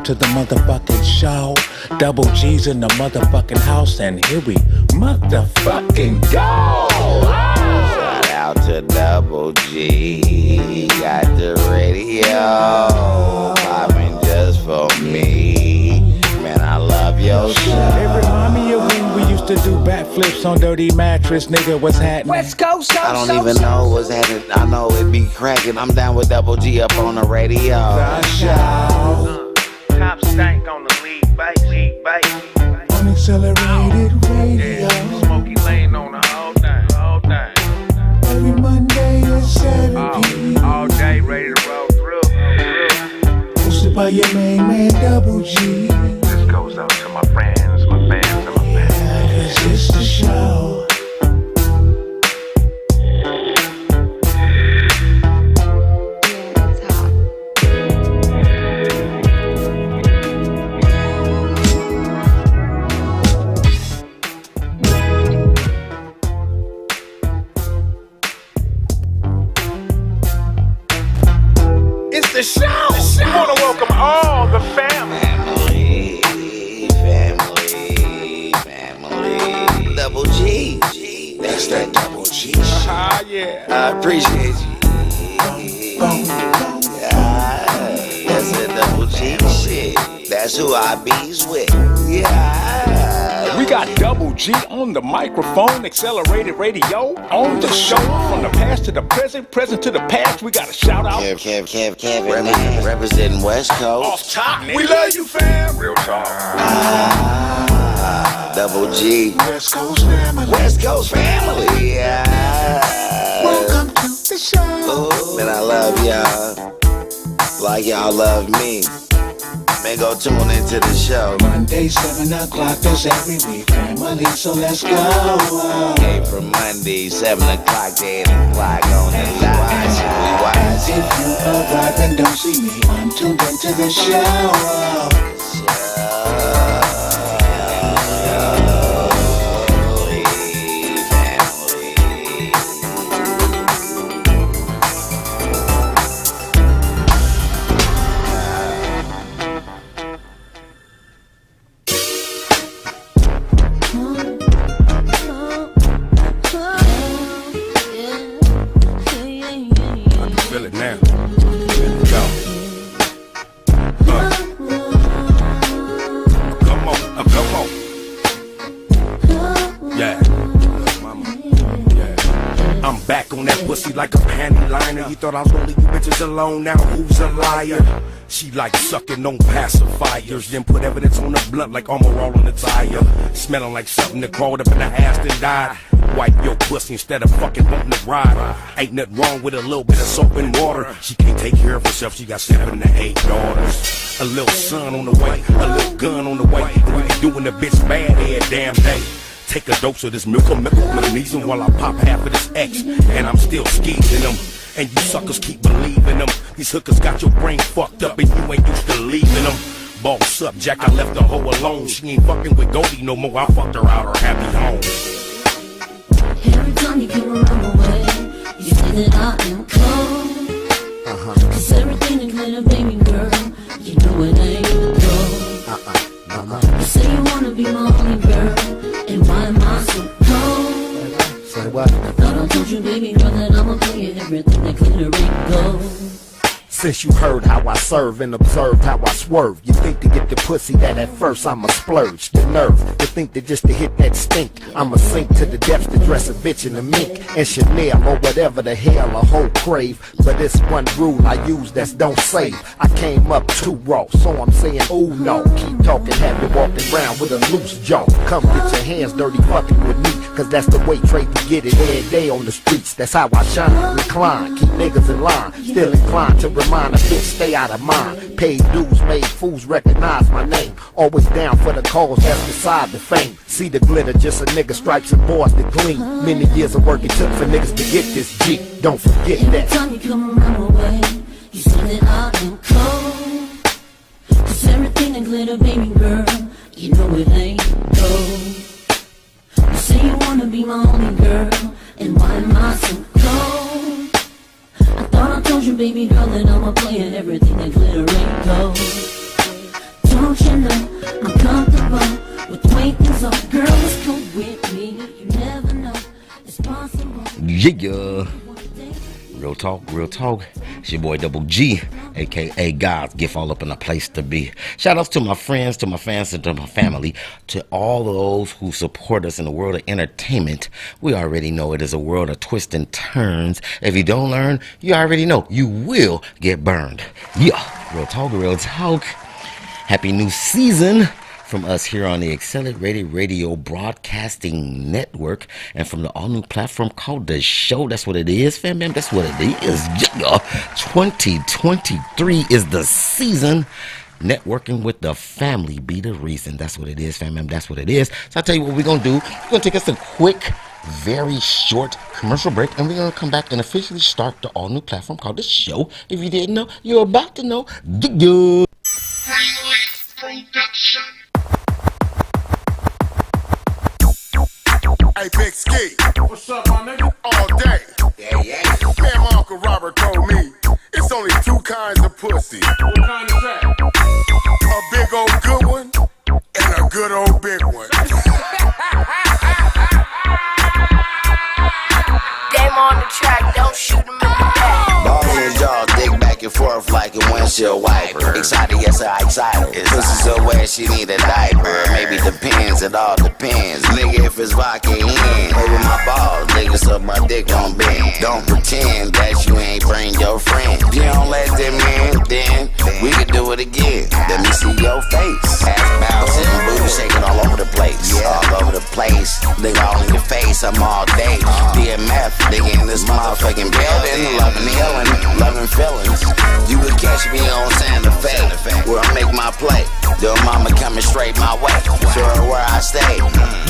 to the motherfucking show. Double G's in the motherfucking house, and here we motherfucking go. Shout out to Double G, got the radio popping just for me. Man, I love your show. It remind me of when we used to do backflips on Dirty Mattress, nigga. What's happening? West Coast, I don't even know what's happening. I know it be cracking. I'm down with Double G up on the radio. Top stank on the lead bass. Unaccelerated radio. Yeah, Smokey Lane on the whole thing. Every Monday at 7 p.m. All day ready to roll through. Hosted by your main man, Double G. This goes out to my friends, my fans, and my fans. Yeah, 'cause it's the show. It's the show. We want to welcome all the family. Family. Double G. That's that Double G shit. Yeah. I appreciate you. That's that Double G shit. That's who I bees with. Yeah. We got Double G on the microphone, accelerated radio on the show. From the past to the present, present to the past. We got a shout out. Kevin, representing West Coast. Off top, nigga. We love you, fam. Real talk. Double G. West Coast family. West Coast family. Yeah. Welcome to the show. Ooh, man, I love y'all. Like y'all love me. Man, go tune into the show. Monday, 7 o'clock, that's every week, family, so let's go. Came from Monday, 7 o'clock to 8 o'clock on the line. If you arrive and don't see me, I'm tuned into the show. Feel it now. Go. Come on. Yeah. Mama. Yeah. I'm back on that pussy like a panty liner. You thought I was gonna leave you bitches alone, now who's a liar? She like sucking on pacifiers, then put evidence on the blunt like armor all on the tire. Smelling like something that crawled up in the ass and died. Wipe your pussy instead of fucking wanting to ride. Ain't nothing wrong with a little bit of soap and water. She can't take care of herself, she got 7 to 8 daughters. A little son on the way, a little gun on the way. We be doing the bitch bad every damn day. Take a dose of this milk magnesium while I pop half of this X. And I'm still skeezing them. And you suckers keep believing them. These hookers got your brain fucked up and you ain't used to leaving them. Boss up, Jack, I left the hoe alone. She ain't fucking with Goldie no more, I fucked her out her happy home. Every time you come around my way, you say that I am cold. Cause everything is glitter, baby girl, you know it ain't gold. You say you wanna be my only girl, and why am I so cold? Say what? I thought I told you, baby girl, that I'ma play it, everything that glitter ain't gold. Since you heard how I serve and observed how I swerve, you think to get the pussy that at first I'ma splurge. The nerve to think that just to hit that stink, I'ma sink to the depths to dress a bitch in a mink and Chanel or whatever the hell a hoe crave. But it's one rule I use that's don't save. I came up too raw, so I'm saying ooh no. Keep talking, have you walking around with a loose jaw. Come get your hands dirty fucking with me, cause that's the way Trey can get it every day on the streets. That's how I shine, recline, keep niggas in line, still inclined to remind a bitch stay out of mind. Paid dues, made fools recognize my name. Always down for the cause that's beside the fame. See the glitter, just a nigga, stripes and bars that gleam. Many years of work it took for niggas to get this G. Don't forget that. Every time you come around my way, you say that I am cold. Cause everything that glitter, baby girl, you know it ain't gold. You say you wanna be my only girl, and why am I so cold? I thought I told you, baby girl, that I'ma play at everything that glitter ain't gold. Yeah. Real talk, real talk. It's your boy Double G, aka God's gift, all up in a place to be. Shout outs to my friends, to my fans, and to my family, to all those who support us in the world of entertainment. We already know it is a world of twists and turns. If you don't learn, you already know you will get burned. Yeah, real talk, real talk. Happy new season from us here on the Accelerated Radio Broadcasting Network and from the all-new platform called The Show. That's what it is, fam. That's what it is. Yeah. 2023 is the season. Networking with the family be the reason. That's what it is, fam. That's what it is. So I'll tell you what we're going to do. We're going to take us a quick, very short commercial break, and we're going to come back and officially start the all-new platform called The Show. If you didn't know, you're about to know. Hey, Big Ski. What's up, my nigga? All day. Yeah. Man, my Uncle Robert told me it's only two kinds of pussy. What kind is that? A big old good one and a good old big one. Game on the track, don't shoot him in the back. Ball in his jaw, dick back and forth like a windshield wiper. Excited, yes, I excited. Pussy so wet, she need a diaper. Maybe depends, it all depends. Nigga, if it's vodka in, over my balls, nigga, suck my dick on bend. Don't pretend that you ain't bring your friend. You don't let them in, then we can do it again. Let me see your face. Ass bouncing, booty shaking all over the place. All over the place. Nigga, all in your face, I'm all day. DMF, nigga, in this motherfucking building. Loving healing, loving feelings. You would catch me on Santa Fe, where I make my play. Your mama coming straight my way, sure where I stay.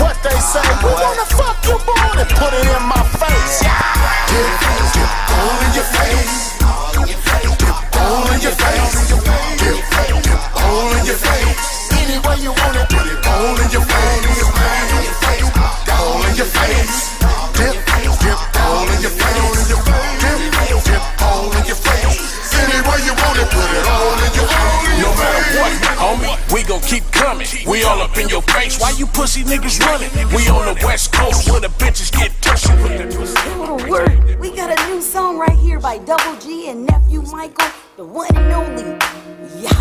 What they say, we wanna fuck you, boy, and put it in my face. All in your face. All in your face. All in your face. All in your face. Any way you want it, put it all in your face. All in your face. Dip, all in your face. Dip, all in your face. Any way you want it, put it all in your face. No matter what, homie, we gon' keep coming. We all up in your face. Why you pussy niggas running? We on the West Coast where the bitches get touchy. Oh, word. We got a new song right here by Double G and Nephew Michael, the one and only. Yeah.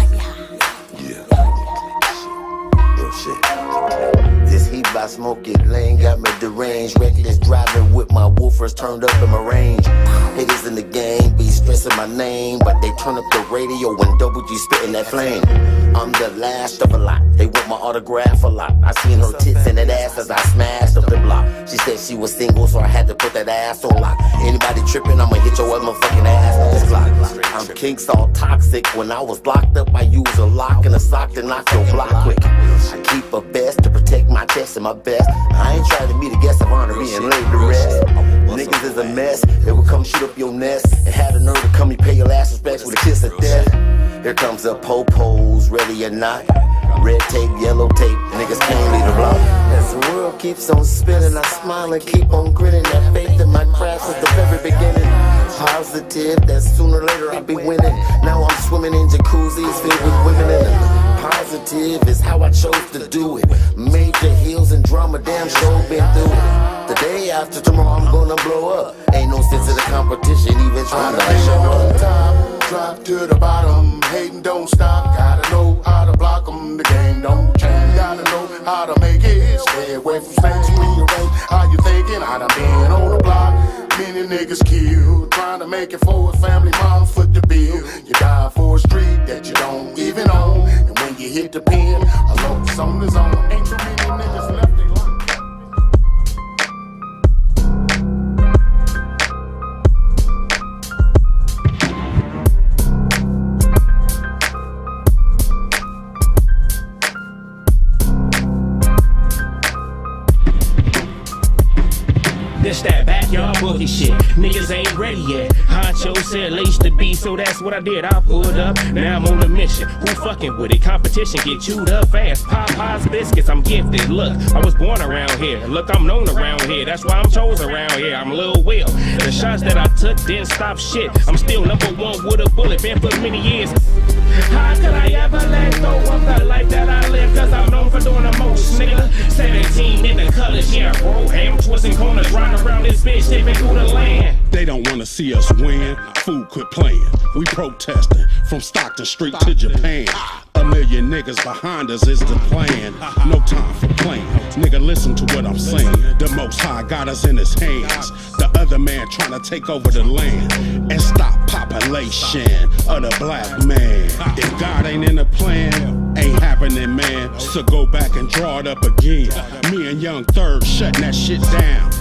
Real shit. This heat by smoking lane got me deranged. Reckless driving with my woofers turned up in my range. Niggas in the game be stressing my name, but they turn up the radio when Double G spitting that flame. I'm the last of a lot. They want my autograph a lot. I seen her tits and that ass as I smashed up the block. She said she was single, so I had to put that ass on lock. Anybody tripping, I'ma hit your motherfucking ass with this Glock. I'm king salt toxic. When I was locked up, I used a lock and a sock to knock your block quick. I keep a vest to protect my chest and my best. I ain't trying to be the guest of honor being laid to rest. Niggas is a mess. They will come shoot up your nest and have the nerve to come and pay your last respects with a kiss of death. Here comes the po-pos, ready or not. Red tape, yellow tape, niggas can't leave the block. As the world keeps on spinning, I smile and keep on grinning. That faith in my craft since the very beginning. Positive that sooner or later I'll be winning. Now I'm swimming in jacuzzis filled with women in them. Positive is how I chose to do it. Major heels and drama, damn sure been through it. The day after tomorrow I'm gonna blow up. Ain't no sense in the competition, even trying to show up. Top, drop to the bottom, hating don't stop. Gotta know how to block 'em, the game don't change. Gotta know how to make it. Stay away from snakes, rearrange how you thinking. I done been on the block, many niggas killed. Trying to make it for a family, mom foot the bill. You die for a street that you don't even own. And when you hit the pen, a load song is on. Ain't too many niggas left, they locked. This that backyard boogie shit. Niggas ain't ready yet. Honcho said laced the beat, so that's what I did. I pulled up, now I'm on a mission. Who fucking with it? Competition get chewed up fast. Popeyes biscuits, I'm gifted. Look, I was born around here. Look, I'm known around here. That's why I'm chosen around here. I'm Lil Will. The shots that I took didn't stop shit. I'm still #1 with a bullet. Been for many years. How could I ever let go of the life that I live? Cause I'm known for for doing the most, nigga. 17 in the colors, yeah, bro. Ham twisting corners, riding around this bitch, stepping through the land. They don't wanna see us win. Food quit playing. We protesting from Stockton Street to Japan. A million niggas behind us is the plan. No time for playing. Nigga, listen to what I'm saying. The Most High got us in his hands. The other man trying to take over the land and stop population of the black man. If God ain't in the plan, ain't happening, man. So go back and draw it up again. Me and Young Third shutting that shit down.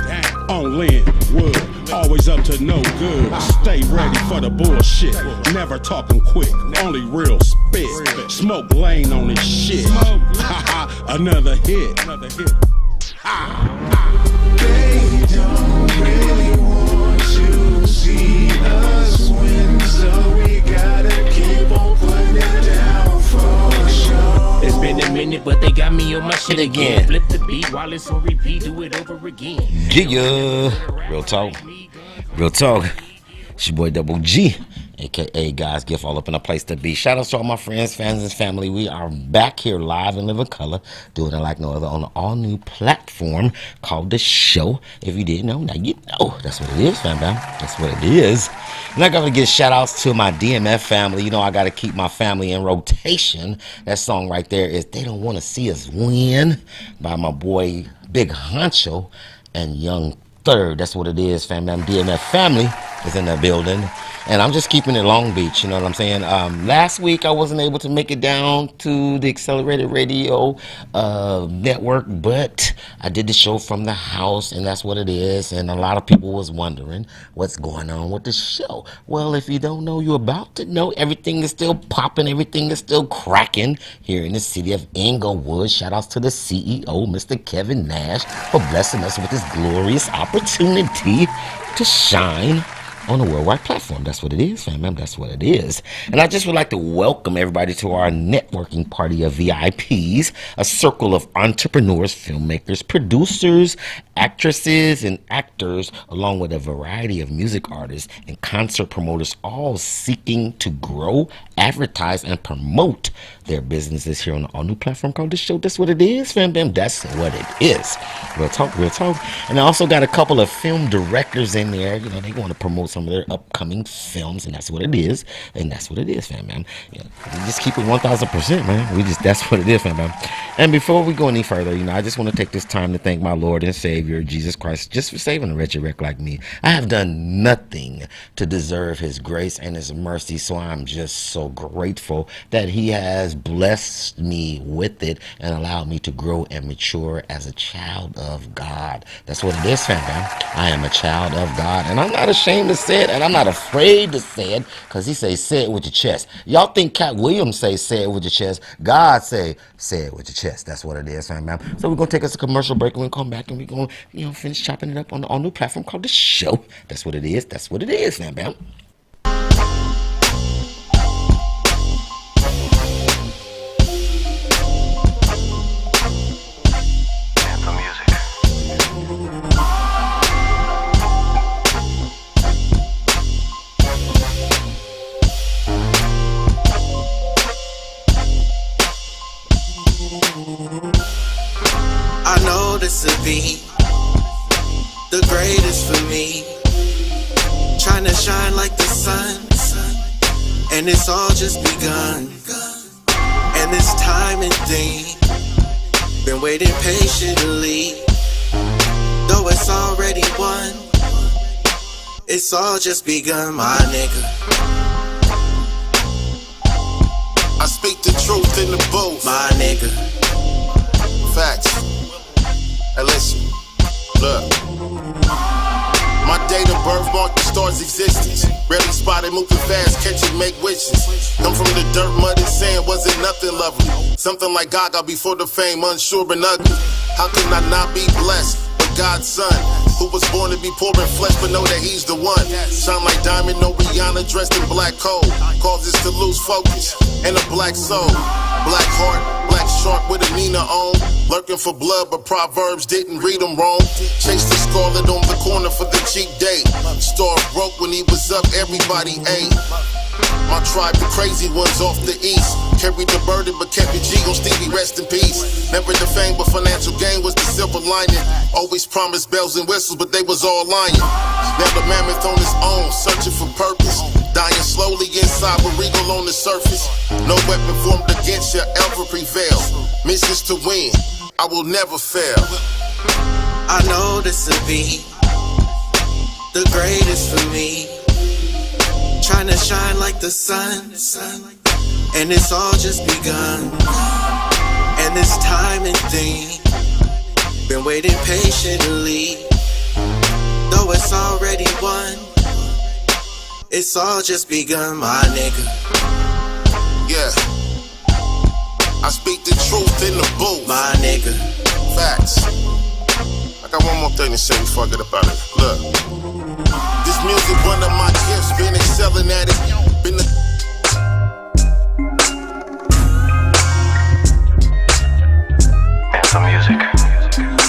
On Linwood, always up to no good. Stay ready for the bullshit. Never talking quick, only real spit. Smoke Lane on this shit. Another hit. They don't really want to see us win, so we gotta keep on putting it down for sure. It's been a minute, but they got me on my shit again. Flip the beat while it's on repeat, do it over again. Yeah, real talk. Real talk. It's your boy Double G, aka God's Gift, all up in a place to be. Shout out to all my friends, fans, and family. We are back here live in living color, doing it like no other on an all new platform called The Show. If you didn't know, now you know. That's what it is, fam. That's what it is. And I gotta give shout outs to my DMF family. You know, I gotta keep my family in rotation. That song right there is They Don't Want to See Us Win by my boy Big Honcho and Young Third. That's what it is, fam. DMF family is in the building. And I'm just keeping it Long Beach, you know what I'm saying? Last week I wasn't able to make it down to the Accelerated Radio network, but I did the show from the house, and that's what it is. And a lot of people was wondering what's going on with the show. Well, if you don't know, you're about to know. Everything is still popping. Everything is still cracking here in the city of Inglewood. Shout outs to the CEO, Mr. Kevin Nash, for blessing us with this glorious opportunity to shine on a worldwide platform. That's what it is, fam. That's what it is. And I just would like to welcome everybody to our networking party of VIPs, a circle of entrepreneurs, filmmakers, producers, actresses, and actors, along with a variety of music artists and concert promoters, all seeking to grow, advertise, and promote their businesses here on an all-new platform called The Show. That's what it is, fam. That's what it is. Real talk, real talk. And I also got a couple of film directors in there. You know, they want to promote some of their upcoming films, and that's what it is. And that's what it is, fam. You know, we just keep it 1,000%, man. That's what it is, fam. And before we go any further, you know, I just want to take this time to thank my Lord and Savior, Jesus Christ, just for saving a wretched wreck like me. I have done nothing to deserve his grace and his mercy, so I'm just so grateful that he has blessed me with it and allowed me to grow and mature as a child of God. That's what it is, fam. I am a child of God, and I'm not ashamed to say it, and I'm not afraid to say it, because he say it with your chest. Y'all think Cat Williams say it with your chest. God say it with your chest. That's what it is, fam. So we're going to take us a commercial break, and we'll come back, and we're going to, you know, finish chopping it up on the all-new platform called The Show. That's what it is. That's what it is, fam. I know this will be the greatest for me, trying to shine like the sun, and it's all just begun. And this time and thing, been waiting patiently, though it's already won, it's all just begun, my nigga. I speak the truth in the booth, my nigga. Facts. Hey, listen, look. My date of birth marked the star's existence. Rarely spotted, moving fast, catch it, make wishes. Come from the dirt, mud, and sand, wasn't nothing lovely. Something like Gaga before the fame, unsure but ugly. How can I not be blessed? God's son, who was born to be poor in flesh, but know that he's the one. Shine like diamond, no Rihanna, dressed in black coal. Causes to lose focus, and a black soul. Black heart, black shark with a Nina on. Lurking for blood, but Proverbs didn't read them wrong. Chased the scarlet on the corner for the cheap date. Star broke when he was up, everybody ate. My tribe, the crazy ones off the east. carried the burden, but kept it G on Stevie, rest in peace. Never the fame, but financial gain was the silver lining. Always promised bells and whistles, but they was all lying. Now the mammoth on his own, searching for purpose. Dying slowly inside, but regal on the surface. No weapon formed against you ever prevail. Missions to win, I will never fail. I know this will be the greatest for me. Trying to shine like the sun, and it's all just begun. And this timing thing, been waiting patiently. Though it's already won, it's all just begun, my nigga. Yeah, I speak the truth in the booth, my nigga. Facts. I got one more thing to say before I get up out of it. Look, this music one of my gifts, been excelling at it. Been the and some music.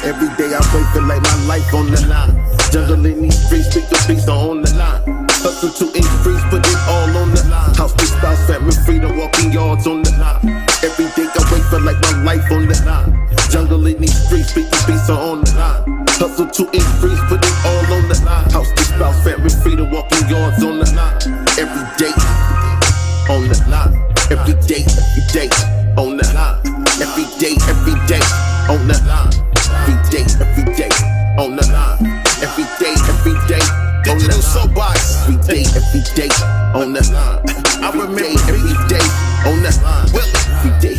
Every day I wait, feel like my life on the line. Jungle in these streets, speak the beats are on the line. Hustle to increase, put it all on the line. House, big spouse, family, freedom, walking yards on the line. Every day I wait, feel like my life on the line. Jungle in these streets, speak the beats are on the line. Hustle to increase, put it all on the line. House, big spouse, family, freedom, walking yards on the line. Every day on the line. Every day on the line. Every day on the line. Every day on the line. Every day on the soapbox. Every day on the line. I remember every day on the line. Every day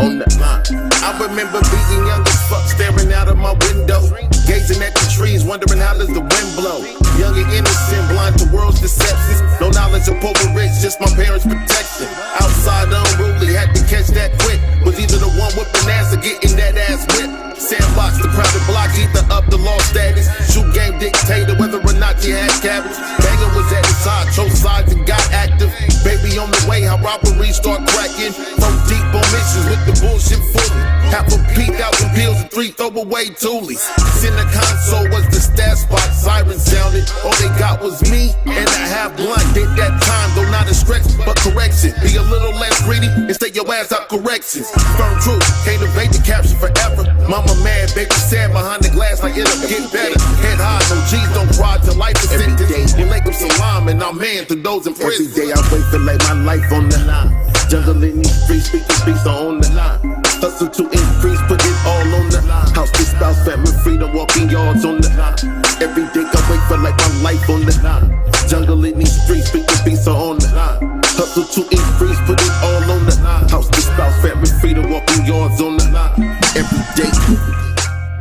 on the line. I remember being young as fuck, staring out of my window, gazing at the trees, wondering how does the wind blow. Young and innocent, blind to world's deceptions. No knowledge of poor or rich, just my parents' protection. Outside unruly, had to catch that quick. Was either the one whipping ass or getting that ass whipped. Sandbox, the crowded block, either up the law status. Shoot game dictator, whether or not you had cabbage. Banger was at the side, chose sides and got active. Baby on the way, how robberies start cracking. From deep on missions with the bullshit fooling. Half a P1,000 pills and 3 throwaway toolies. In the console was the stat spot, siren sounded. All they got was me and a half blunt. Did that time, though not a stretch, but correction. Be a little less greedy and stay your ass out corrections. Firm truth, can't evade the caption forever. Mama mad, baby sad behind the glass like it'll get better. Head high, no G's don't cry till life is sentence. You make them salam and I'm man to those in prison. Every day I wait to lay my life on the line. Jungle in these streets, speak the beats are on the line. Hustle to increase, put it all on the line. House, big spouse, family, freedom, walking yards on the line. Every day I wait for like my life on the line. Jungle in these streets, speak the beats are on the line. Hustle to increase, put it all on the line. House, big spouse, family, freedom, walking yards on the line. Every day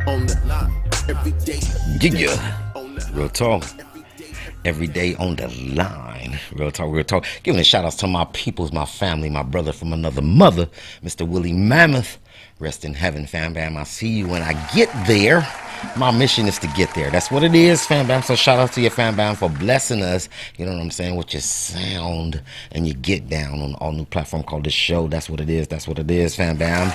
on the line. Every day. Yeah. Real talk. Every day on the line. Real talk, real talk. Giving a shout outs to my peoples, my family, my brother from another mother, Mr. Willie Mammoth. Rest in heaven, fam bam. I'll see you when I get there. My mission is to get there. That's what it is, fam bam. So shout out to your fam bam for blessing us, you know what I'm saying, with your sound and your get down on an all new platform called The Show. That's what it is. That's what it is, fam bam.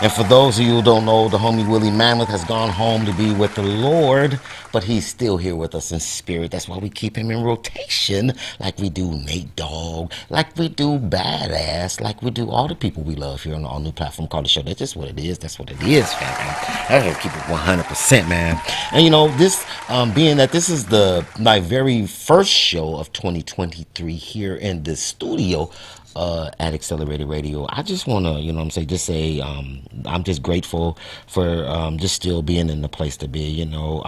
And for those of you who don't know, the homie Willie Mammoth has gone home to be with the Lord, but he's still here with us in spirit. That's why we keep him in rotation, like we do Nate Dogg, like we do Badass, like we do all the people we love here on the all new platform called The Show. That's just what it is. That's what it is, fam bam. I gotta keep it 100%, man. And you know, this being that this is the very first show of 2023 here in the studio at Accelerated Radio, I just want to, you know what I'm saying, just say I'm just grateful for just still being in the place to be. You know,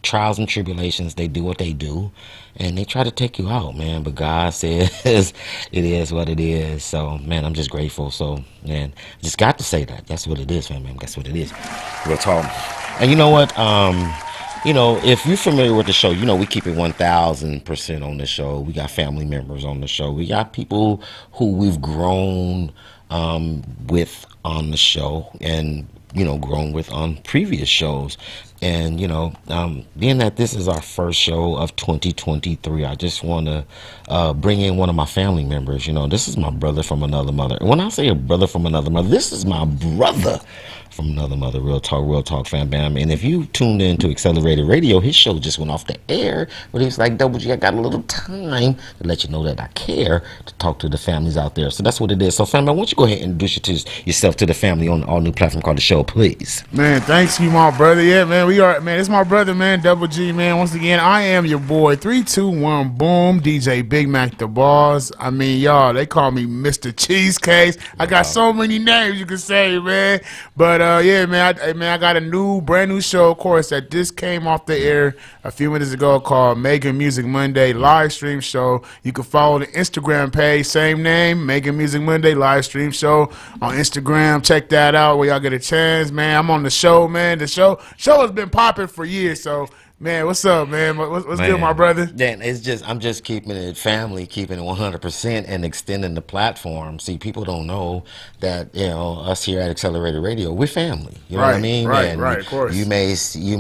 trials and tribulations, they do what they do, and they try to take you out, man, but God says it is what it is. So, man, I'm just grateful. So, man, just got to say that. That's what it is, man. That's what it is. Real talk. And you know what? You know, if you're familiar with the show, you know we keep it 1,000% on the show. We got family members on the show. We got people who we've grown with on the show and, you know, grown with on previous shows. And being that this is our first show of 2023, I just want to bring in one of my family members. This is my brother from another mother. And when I say a brother from another mother, this is my brother from another mother. Real talk, fam bam. And if you tuned in to Accelerated Radio, his show just went off the air, but he was like, Double G, I got a little time to let you know that I care to talk to the families out there. So that's what it is. So fam, why don't you go ahead and introduce yourself to the family on the all new platform called The Show, please. Man, thanks you, my brother. Yeah, man, it's my brother, man, Double G, man. Once again, I am your boy, 321 Boom, DJ Big Mac the Boss. I mean, y'all, they call me Mr. Cheesecake. I got so many names you can say, man. But yeah, man, I got a brand new show, of course, that just came off the air a few minutes ago called Mega Music Monday live stream show. You can follow the Instagram page, same name, Mega Music Monday live stream show on Instagram. Check that out where y'all get a chance, man. I'm on the show, man. The show has been popping for years, so. Man, what's up, man? What's good, my brother? Dan, I'm just keeping it family, keeping it 100% and extending the platform. See, people don't know that, us here at Accelerated Radio, we're family. You know what I mean? Right, of course. You may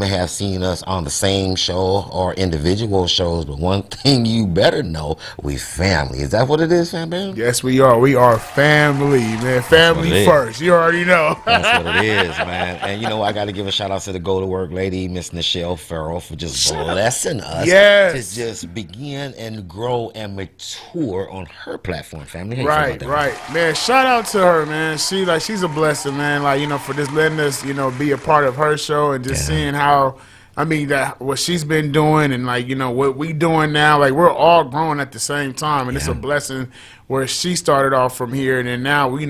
have seen us on the same show or individual shows, but one thing you better know, we family. Is that what it is, fam bam? Yes, we are. We are family, man. Family first. You already know. That's what it is, man. And I got to give a shout out to the go to work lady, Miss Nichelle Farrell, for just blessing us to just begin and grow and mature on her platform, family. Right. Man, shout out to her, man. She's a blessing, man. For just letting us, be a part of her show and just seeing how, what she's been doing and what we doing now. We're all growing at the same time, and it's a blessing where she started off from here, and then now we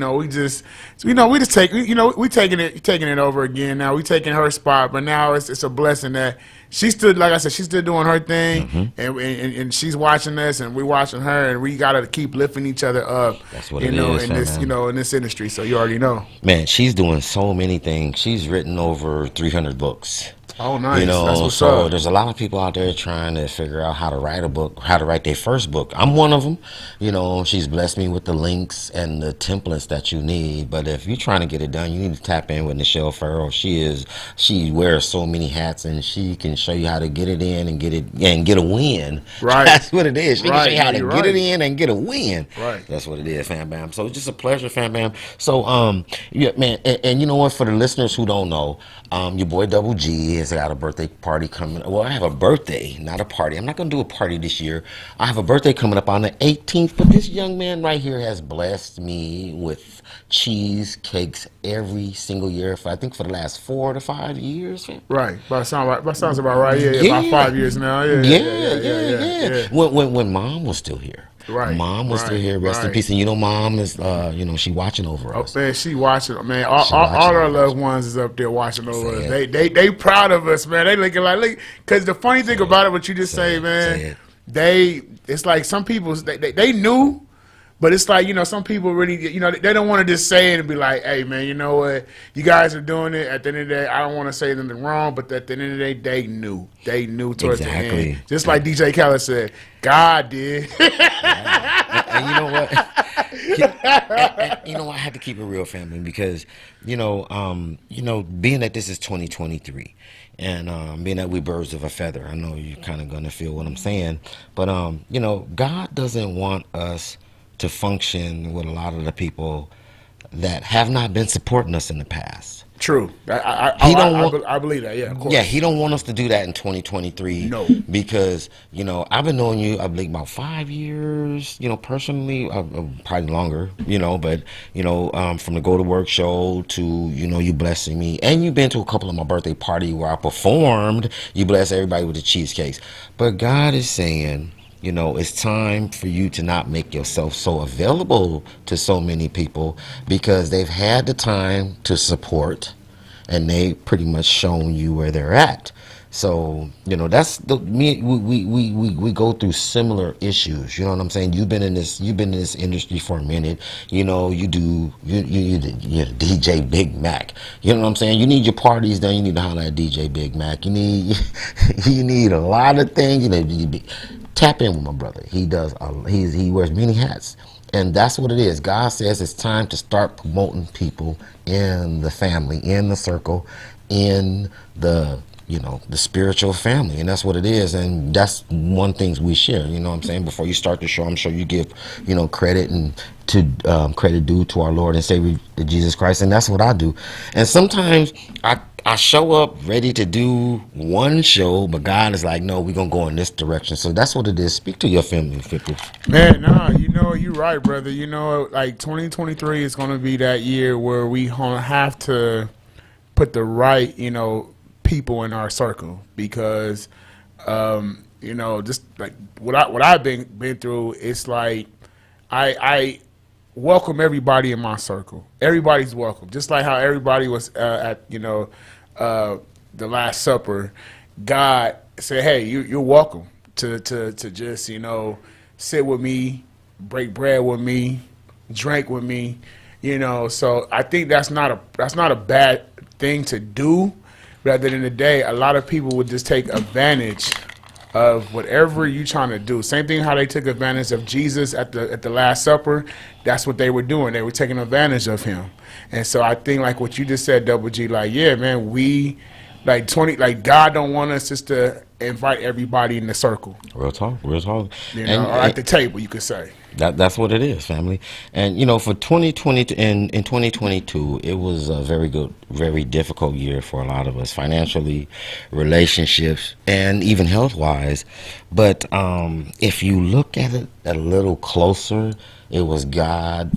taking it over again. Now we taking her spot, but now it's a blessing that she's still, like I said, she's still doing her thing, and she's watching us, and we watching her, and we gotta keep lifting each other up. That's what it is, in this, in this industry. So you already know. Man, she's doing so many things. She's written over 300 books. Oh, nice. That's what's up. There's a lot of people out there trying to figure out how to write a book, how to write their first book. I'm one of them. She's blessed me with the links and the templates that you need. But if you're trying to get it done, you need to tap in with Nichelle Farrell. She wears so many hats, and she can show you how to get it in and get a win. Right. That's what it is. She can show you how to get it in and get a win. Right. That's what it is, fam bam. So it's just a pleasure, fam bam. So yeah, man, and you know what? For the listeners who don't know, your boy Double G has got a birthday party coming. Well, I have a birthday, not a party. I'm not going to do a party this year. I have a birthday coming up on the 18th, but this young man right here has blessed me with cheesecakes every single year for the last 4 to 5 years. Right. That sounds about right. Yeah, about 5 years now. Yeah. When Mom was still here. Right. Mom was still here. Rest in peace. And Mom is, she watching over us. Man, she watching. Man, all our loved ones is up there watching over us. They proud of us, man. They looking look. Because the funny thing about it, what you just say, man, it's like some people they knew. But it's like, some people really, they don't want to just say it and be like, hey, man, you know what? You guys are doing it. At the end of the day, I don't want to say anything wrong, but at the end of the day, they knew. They knew towards the end. Just like DJ Khaled said, God did. And you know what? I had to keep it real, family, because, being that this is 2023, and being that we birds of a feather, I know you're kind of going to feel what I'm saying, but, God doesn't want us to function with a lot of the people that have not been supporting us in the past. True. I believe that, yeah, of course. Yeah, he don't want us to do that in 2023. No. Because, I've been knowing you, I believe, about 5 years, personally, probably longer, but, from the Go to Work show to, you blessing me. And you've been to a couple of my birthday party where I performed. You bless everybody with the cheesecakes. But God is saying, it's time for you to not make yourself so available to so many people, because they've had the time to support and they pretty much shown you where they're at. So, that's we go through similar issues. You know what I'm saying? You've been in this industry for a minute. You DJ Big Mac. You know what I'm saying? You need your parties done. You need to holler at DJ Big Mac. You need a lot of things. Tap in with my brother. He wears many hats. And that's what it is. God says it's time to start promoting people in the family, in the circle, in the you know, the spiritual family, and that's what it is. And that's one things we share, you know what I'm saying? Before you start the show, I'm sure you give, you know, credit and to credit due to our Lord and Savior Jesus Christ, and that's what I do. And sometimes I show up ready to do one show, but God is like, no, we're gonna go in this direction. So that's what it is. Speak to your family, 50. Man, nah, you know, you're right, brother. You know, like 2023 is gonna be that year where we gonna have to put the right, you know, people in our circle, because you know, just like what I've been through, it's like I welcome everybody in my circle. Everybody's welcome. Just like how everybody was at, you know, the Last Supper. God said, hey, you're welcome to just, you know, sit with me, break bread with me, drink with me, you know. So I think that's not a bad thing to do. But at the end of the day, a lot of people would just take advantage of whatever you're trying to do. Same thing how they took advantage of Jesus at the Last Supper. That's what they were doing. They were taking advantage of him. And so I think like what you just said, Double G, like, yeah, man, we like God don't want us just to invite everybody in the circle. Real talk. You know, or at the table, you could say. That's what it is, family. And you know, for 2020 in 2022, it was a very difficult year for a lot of us, financially, relationships, and even health wise. But if you look at it a little closer, it was God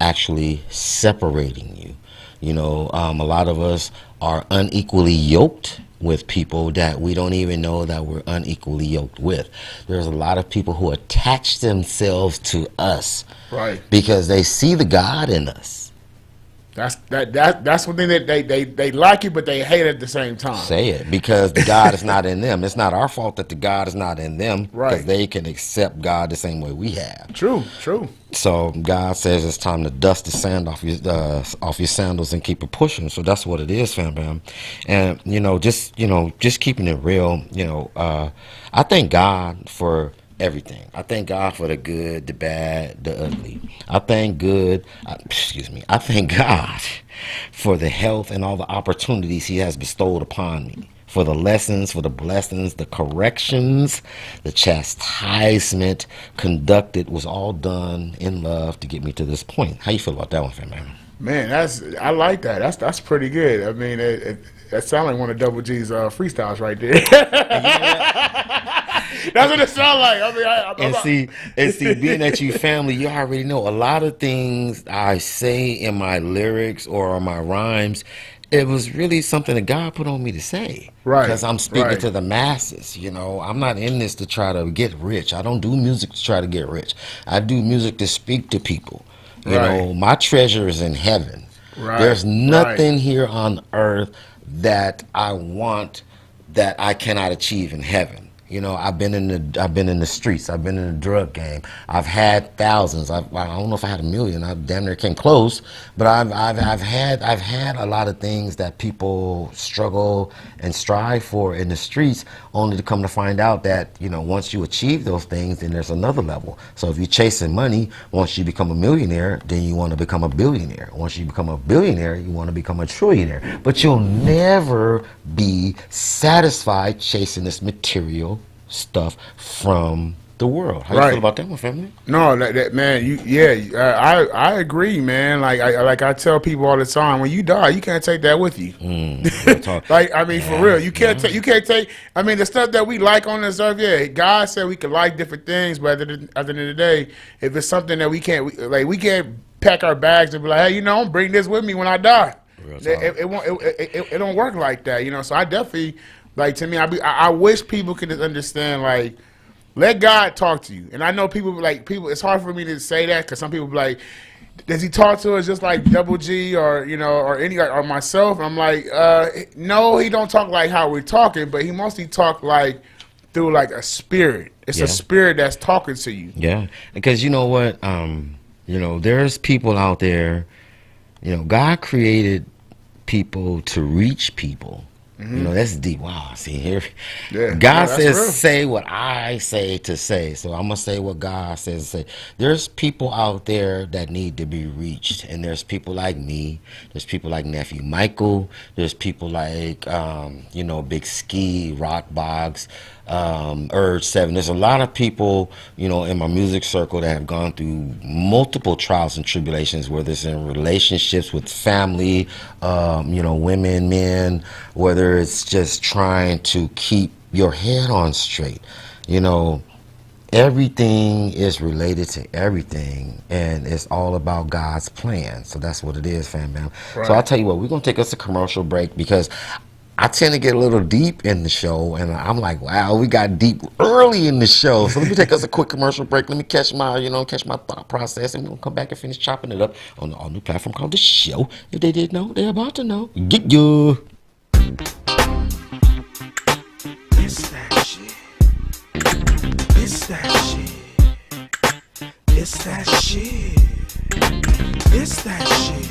actually separating you. You know, a lot of us are unequally yoked with people that we don't even know that we're unequally yoked with. There's a lot of people who attach themselves to us, right? Because they see the God in us. That's one thing that they like it, but they hate it at the same time. Say it, because the God is not in them. It's not our fault that the God is not in them, right? Because they can accept God the same way we have. True. So God says it's time to dust the sand off your sandals and keep it pushing. So that's what it is, fam. And just keeping it real. I thank God for everything. I thank God for the good, the bad, the ugly. I thank God for the health and all the opportunities he has bestowed upon me. For the lessons, for the blessings, the corrections, the chastisement conducted was all done in love to get me to this point. How you feel about that one, fam? Man, I like that. That's pretty good. I mean, that sounds like one of Double G's freestyles right there. That's what it sounds like. I mean, see, being that you family, you already know a lot of things I say in my lyrics or my rhymes. It was really something that God put on me to say. Right. Because I'm speaking to the masses. You know, I'm not in this to try to get rich. I don't do music to try to get rich. I do music to speak to people. You know, my treasure is in heaven. Right. There's nothing here on earth that I want that I cannot achieve in heaven. You know, I've been in the streets. I've been in the drug game. I've had thousands. I don't know if I had 1 million. I damn near came close. But I've had a lot of things that people struggle and strive for in the streets, only to come to find out that, you know, once you achieve those things, then there's another level. So if you're chasing money, once you become a millionaire, then you want to become a billionaire. Once you become a billionaire, you want to become a trillionaire. But you'll never be satisfied chasing this material stuff from the world. How you feel about that one, family? No, that man, I agree, man. Like I tell people all the time, when you die, you can't take that with you. Like, I mean, for real, you can't take. I mean, the stuff that we like on this earth, God said we could like different things, but at the end of the day, if it's something that we can't pack our bags and be like, hey, you know, bring this with me when I die. It don't work like that, you know. So I definitely. Like, to me, I wish people could just understand, like, let God talk to you. And I know people, it's hard for me to say that, because some people be like, does he talk to us just like Double G or, you know, or myself? And I'm like, no, he don't talk like how we're talking, but he mostly talk like through like a spirit. It's a spirit that's talking to you. Yeah, because you know what? You know, there's people out there, you know, God created people to reach people. You know, that's deep. Wow, see here. Yeah, God that's says, real. say what I say to say. So I'm going to say what God says to say. There's people out there that need to be reached. And there's people like me. There's people like Nephew Michael. There's people like, you know, Big Ski, Rock Box, Urge 7. There's a lot of people, you know, in my music circle that have gone through multiple trials and tribulations, whether it's in relationships with family, you know, women, men, whether it's just trying to keep your head on straight. You know, everything is related to everything, and it's all about God's plan. So that's what it is, fam bam. Right. So I'll tell you what, we're going to take us a commercial break because I tend to get a little deep in the show, and I'm like, wow, we got deep early in the show. So let me take us a quick commercial break. Let me catch my thought process, and we'll come back and finish chopping it up on the all-new platform called The Show. If they didn't know, they're about to know. Get you. It's that shit. It's that shit. It's that shit. It's that shit.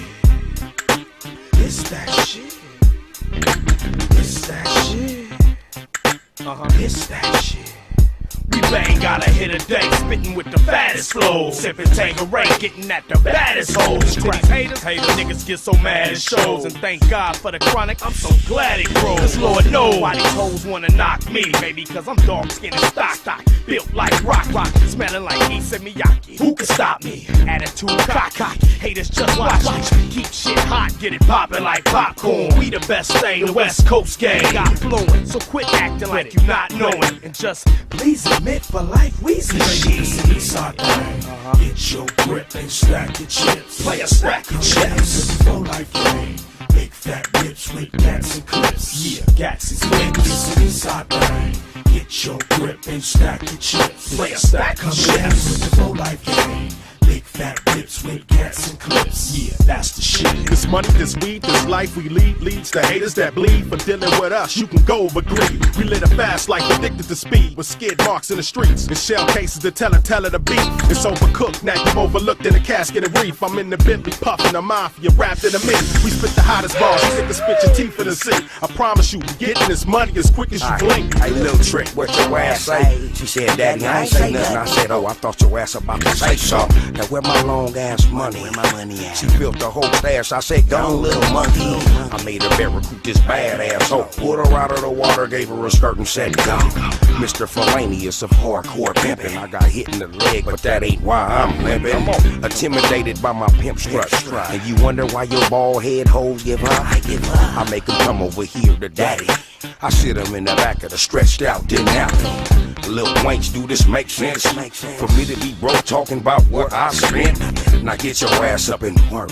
It's that shit. It's that shit. It's that shit. We bang got a hit a day, spitting with the fattest flow. Sipping Tanqueray, getting at the baddest hoes. To these haters, niggas get so mad at shows. And thank God for the chronic, I'm so glad it grows. Cause Lord knows why these hoes wanna knock me. Maybe cause I'm dark skinned and stock, built like rock, smelling like Issa Miyake. Who can stop me? Attitude cock, haters just watch me. Keep shit hot, get it poppin' like popcorn. We the best thing the West Coast gang got flowing. So quit acting like you not knowing, and just please admit for life reasons. Get your grip and stack your chips. Play a stack of chips. For life game. Big fat rips with gats and clips. Yeah, gats and clips. Inside thing. Get your grip and stack your chips. Play a stack of chips. For life game. Big fat rips with gats and clips. Yeah, that's the shit. This money, this weed, this life we lead leads to haters that bleed. For dealing with us, you can go over greed. We lit a fast like addicted to speed. With skid marks in the streets and shell cases to tell it a beat. It's overcooked, now you overlooked in a casket of reef. I'm in the Bentley puffin' a mafia wrapped in a meat. We spit the hottest bars, you niggas spit your teeth for the sea. I promise you, getting this money as quick as you blink. Hey, little trick, what your ass say? She said, Daddy, I ain't say nothing. I said, oh, I thought your ass about to say something. Now where my long ass money? Where my money at? She built the whole stash. I said, gone little monkey. I made her bear recruit this badass hoe. Pulled her out of the water, gave her a skirt and said, go. Mr. Felanius of hardcore pimping. I got hit in the leg, but that ain't why I'm limping. Intimidated by my pimp strut. And you wonder why your bald head hoes give up? I make them come over here to daddy. I sit them in the back of the stretched out Denali. Lil Wanks, do this make sense? For me to be broke talking about what I spent? Now get your ass up and work.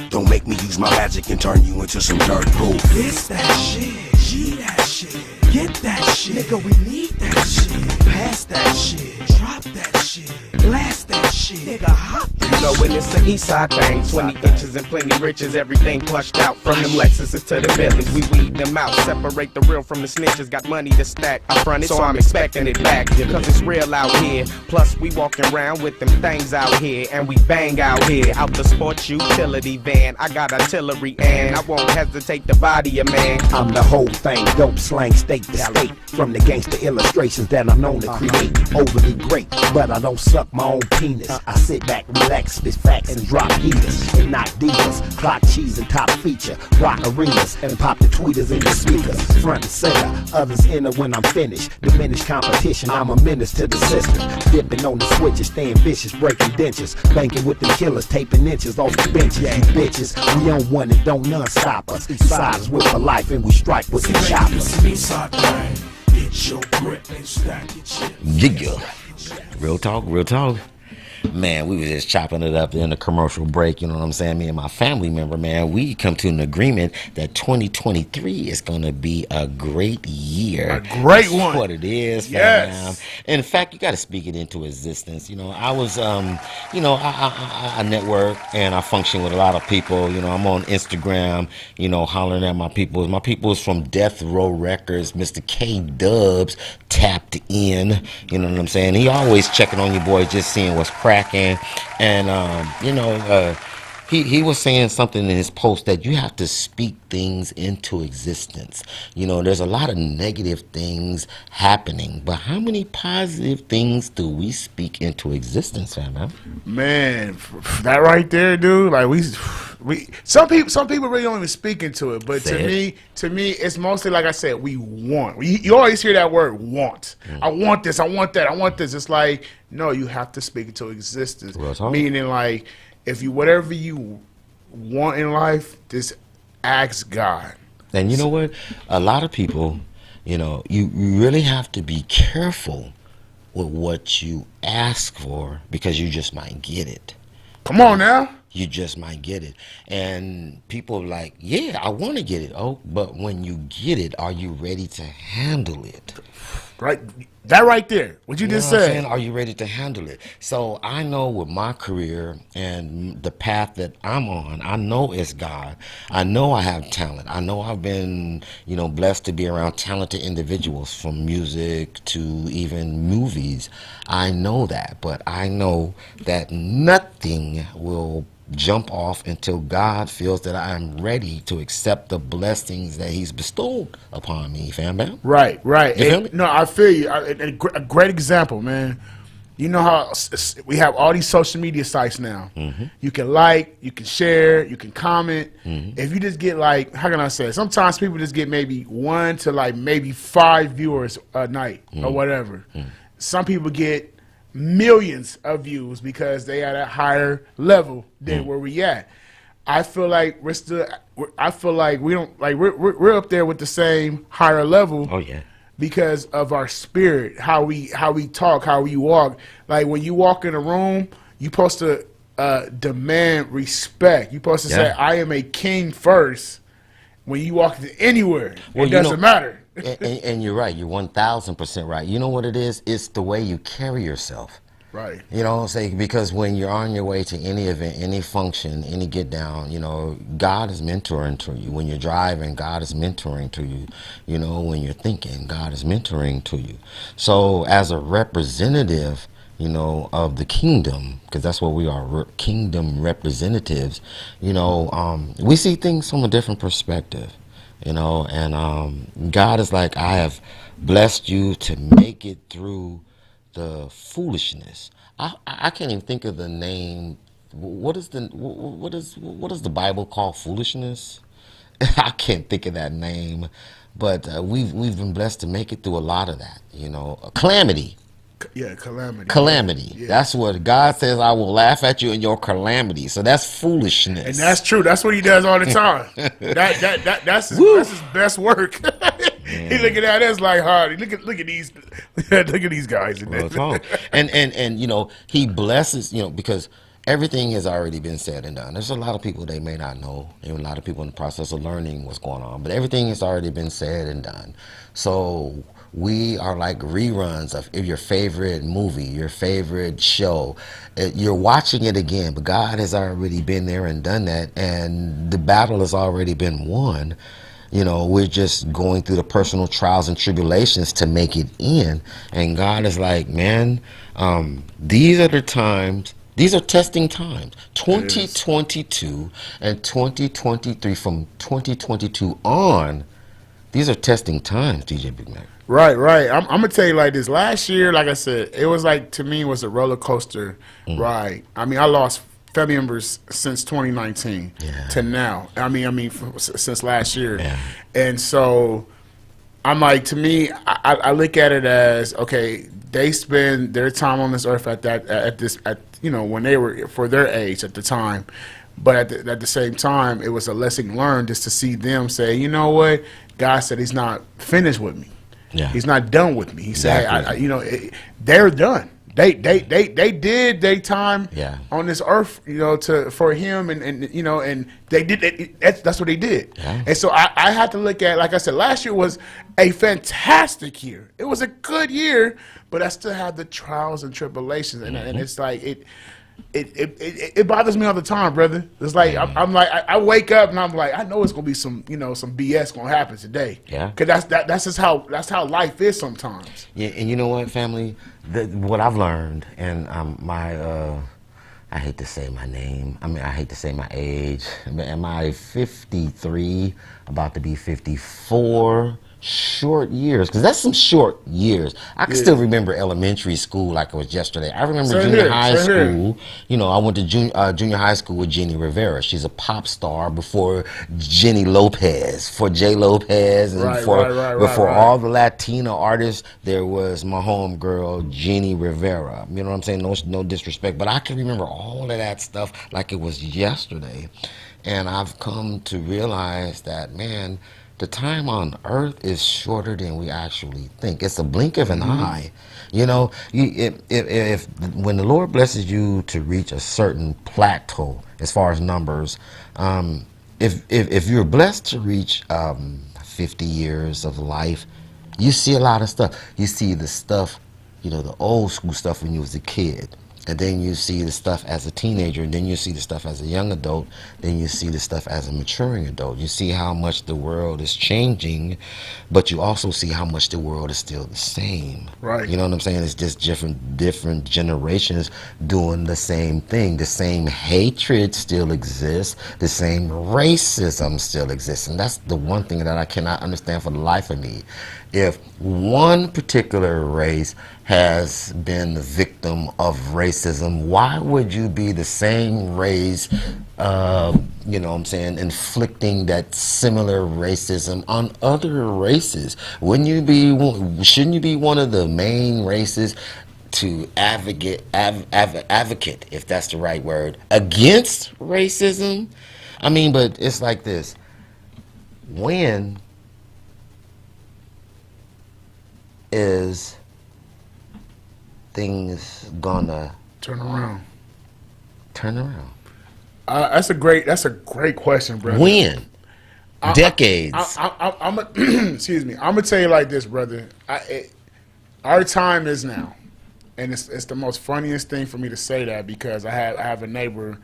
Don't make me use my magic and turn you into some dirt proof. It's that shit, G that shit, get that shit, nigga, we need that shit, pass that shit, drop that shit, blast that shit, nigga, hop that shit. You know when it's an east side thing, 20 inches and plenty riches, everything plushed out from them Lexuses to the Bentleys, we weed them out, separate the real from the snitches, got money to stack, I front it so I'm expecting it back, cause it's real out here, plus we walking around with them things out here, and we bang out here, out the sports utility van, I got artillery and I won't hesitate to body a man. I'm the whole thing, dope slang state to state. From the gangster illustrations that I'm known to create. Overly great, but I don't suck my own penis. I sit back, relax, spit facts and drop heaters. And not divas, clock cheese and top feature. Rock arenas and pop the tweeters in the speakers. Front and center, others enter when I'm finished. Diminish competition, I'm a menace to the system. Dipping on the switches, staying vicious, breaking dentures. Banking with the killers, taping inches off the benches. You bitches, we on one and don't none stop us. Sides with for life and we strike with the choppers. Yeah. Real talk, real talk. Man, we was just chopping it up in the commercial break, you know what I'm saying? Me and my family member, man, we come to an agreement that 2023 is going to be a great year. A great That's one. what it is, Yes. fam. In fact, you got to speak it into existence. You know, I was, you know, I network and I function with a lot of people. You know, I'm on Instagram, you know, hollering at my people. My people is from Death Row Records. Mr. K Dubs tapped in, you know what I'm saying? He always checking on you boys, just seeing what's cracking. And, you know, he was saying something in his post that you have to speak things into existence. You know, there's a lot of negative things happening, but how many positive things do we speak into existence, man? Man, that right there, dude. Like we some people really don't even speak into it, but to me, it's mostly like I said, we want. You always hear that word want. I want this. I want that. I want this. It's like no, you have to speak into existence. Meaning like if you whatever you want in life, just ask God. And you know what? A lot of people, you know, you really have to be careful with what you ask for because you just might get it. Come on now. You just might get it. And people are like, yeah, I want to get it. Oh, but when you get it, are you ready to handle it? Right. That right there. What you just said. Are you ready to handle it? So I know with my career and the path that I'm on, I know it's God. I know I have talent. I know I've been, you know, blessed to be around talented individuals from music to even movies. I know that, but I know that nothing will jump off until God feels that I am ready to accept the blessings that He's bestowed upon me, fam bam. Right. You feel me? No, I feel you. A great example, man. You know how we have all these social media sites now. You can like, you can share, you can comment. If you just get like, how can I say it? Sometimes people just get maybe 1 to like maybe 5 viewers a night or whatever. Some people get millions of views because they are at a higher level than where we at. I feel like we're up there with the same higher level. Oh yeah. Because of our spirit, how we talk, how we walk. Like when you walk in a room, you're supposed to demand respect. You're supposed to say, "I am a king" first. When you walk anywhere, it doesn't matter. And you're right. You're 1,000% right. You know what it is? It's the way you carry yourself. Right. You know what I'm saying? Because when you're on your way to any event, any function, any get down, you know, God is mentoring to you. When you're driving, God is mentoring to you. You know, when you're thinking, God is mentoring to you. So as a representative, you know, of the kingdom, because that's what we are, kingdom representatives, you know, we see things from a different perspective. You know, and God is like, I have blessed you to make it through the foolishness. I can't even think of the name. What does the Bible call foolishness? I can't think of that name, but we've been blessed to make it through a lot of that. You know, calamity. Yeah, calamity. Calamity. Yeah. That's what God says. I will laugh at you in your calamity. So that's foolishness. And that's true. That's what He does all the time. That's his best work. He looking at us like hard. Look at these guys. And you know, He blesses, you know, because everything has already been said and done. There's a lot of people they may not know, and a lot of people in the process of learning what's going on, but everything has already been said and done. So we are like reruns of your favorite movie, your favorite show. You're watching it again, but God has already been there and done that, and the battle has already been won. You know, we're just going through the personal trials and tribulations to make it in. And God is like, man, these are the times. These are testing times. 2022 and 2023, from 2022 on, these are testing times, DJ Big Mac. Right. I'm gonna tell you like this. Last year, like I said, it was like, to me, it was a roller coaster ride. I mean, I lost family members since 2019 to now. I mean, since last year, and so I'm like, to me, I look at it as, okay, they spend their time on this earth at you know, when they were for their age at the time. But at the same time, it was a lesson learned just to see them say, you know what, God said He's not finished with me. Yeah. He's not done with me. He said, you know, they're done. They did their time on this earth, you know, for Him, and you know, and they did it. That's what they did. Yeah. And so I had to look at, like I said, last year was a fantastic year. It was a good year, but I still had the trials and tribulations, and it's like it bothers me all the time, brother. It's like I'm like, I wake up and I'm like, I know it's gonna be some, you know, some BS gonna happen today. Yeah. Because that's just how life is sometimes. Yeah, and you know what, family, what I've learned, and my I hate to say my name. I mean, I hate to say my age. Am I 53? About to be 54? Short years, because that's some short years. I can still remember elementary school like it was yesterday. I remember junior high school. You know, I went to junior high school with Jenny Rivera. She's a pop star before Jenny Lopez, for J. Lopez, and before all the Latino artists. There was my homegirl Jenny Rivera. You know what I'm saying? No disrespect, but I can remember all of that stuff like it was yesterday. And I've come to realize that, man, the time on earth is shorter than we actually think. It's a blink of an eye. You know, if when the Lord blesses you to reach a certain plateau as far as numbers, if you're blessed to reach 50 years of life, you see a lot of stuff. You see the stuff, you know, the old school stuff when you was a kid. And then you see the stuff as a teenager, and then you see the stuff as a young adult, then you see the stuff as a maturing adult. You see how much the world is changing, but you also see how much the world is still the same. Right. You know what I'm saying? It's just different generations doing the same thing. The same hatred still exists. The same racism still exists. And that's the one thing that I cannot understand for the life of me. If one particular race has been the victim of racism, why would you be the same race, you know what I'm saying, inflicting that similar racism on other races? Shouldn't you be one of the main races to advocate, if that's the right word, against racism? I mean, but it's like this. When is things gonna turn around? That's a great question, brother. When? Decades. I'm excuse me. I'm gonna tell you like this, brother. Our time is now, and it's the most funniest thing for me to say that, because I have a neighbor,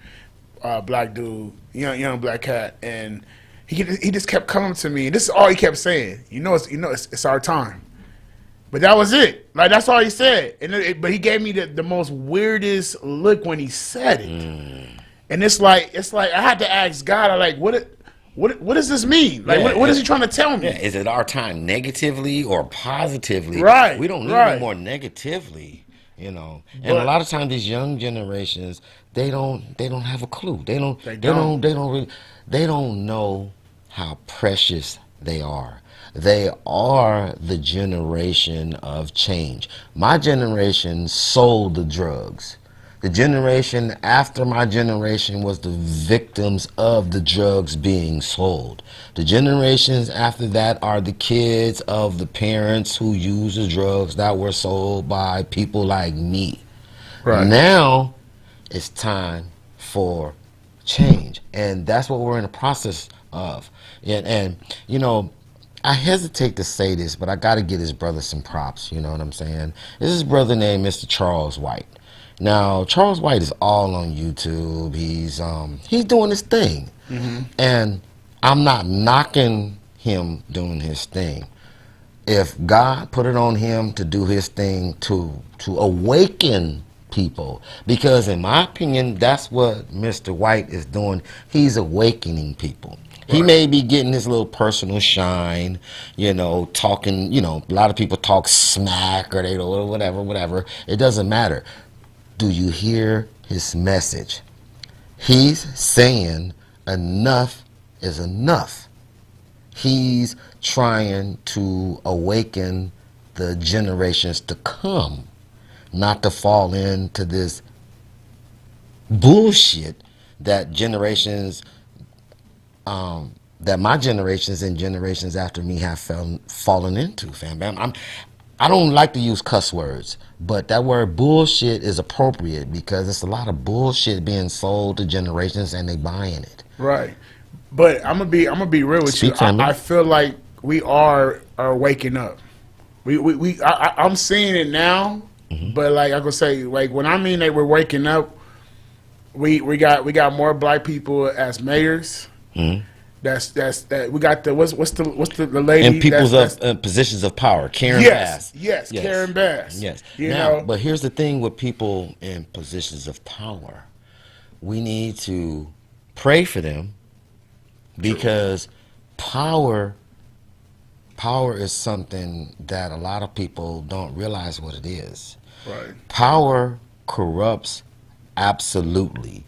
black dude, young black cat, and he just kept coming to me, and this is all he kept saying. It's our time. But that was it. Like, that's all he said. But he gave me the most weirdest look when he said it. And it's like I had to ask God, what does this mean? Like, what is he trying to tell me? Yeah. Is it our time negatively or positively? Right. We don't need it more negatively, you know. And a lot of times these young generations, they don't have a clue. They don't know how precious they are. They are the generation of change. My generation sold the drugs. The generation after my generation was the victims of the drugs being sold. The generations after that are the kids of the parents who use the drugs that were sold by people like me. Right. Now it's time for change. And that's what we're in the process of. And you know, I hesitate to say this, but I got to give his brother some props, you know what I'm saying? This is his brother named Mr. Charles White. Now, Charles White is all on YouTube. He's doing his thing. And I'm not knocking him doing his thing. If God put it on him to do his thing to awaken people, because in my opinion, that's what Mr. White is doing. He's awakening people. He may be getting his little personal shine, you know, talking, you know, a lot of people talk smack or whatever. It doesn't matter. Do you hear his message? He's saying enough is enough. He's trying to awaken the generations to come, not to fall into this bullshit that that my generations and generations after me have fallen into, fam. I don't like to use cuss words, but that word bullshit is appropriate because it's a lot of bullshit being sold to generations and they buying it. Right. But I'm gonna be real with you. I feel like we are waking up. I'm seeing it now, but like I could say, like when I mean that we're waking up, we got more black people as mayors. That's we got the what's the lady in people's positions of power, Karen Bass. Yes, Karen Bass. Yes. You now, know? but here's the thing with people in positions of power. we need to pray for them because power is something that a lot of people don't realize what it is. Right. Power corrupts absolutely,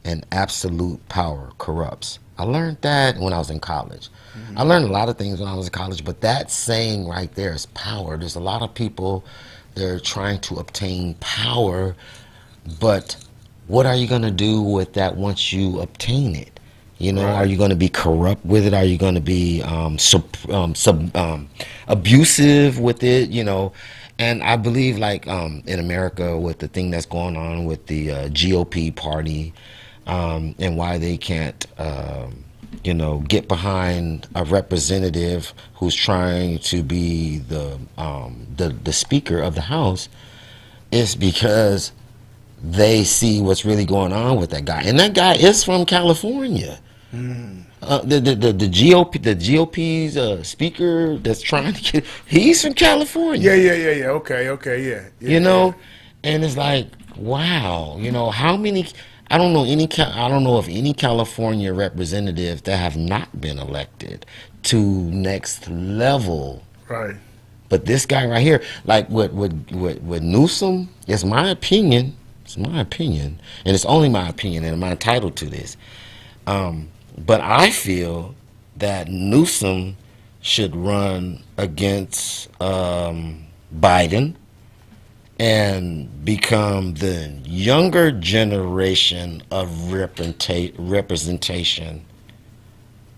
and absolute power corrupts. I learned that when I was in college. I learned a lot of things when I was in college, but that saying right there is power. There's a lot of people, they're trying to obtain power, but what are you going to do with that once you obtain it? You know, are you going to be corrupt with it? Are you going to be abusive with it? You know, and I believe, like in America, with the thing that's going on with the GOP party, and why they can't, you know, get behind a representative who's trying to be the Speaker of the House, is because they see what's really going on with that guy, and that guy is from California. The GOP's speaker that's trying to get, he's from California. Yeah. Okay, yeah. You know, and it's like, wow. You know, how many? I don't know of any California representatives that have not been elected to next level. Right. But this guy right here, like with Newsom, it's my opinion. It's my opinion, and it's only my opinion, and I'm entitled to this. But I feel that Newsom should run against Biden and become the younger generation of representation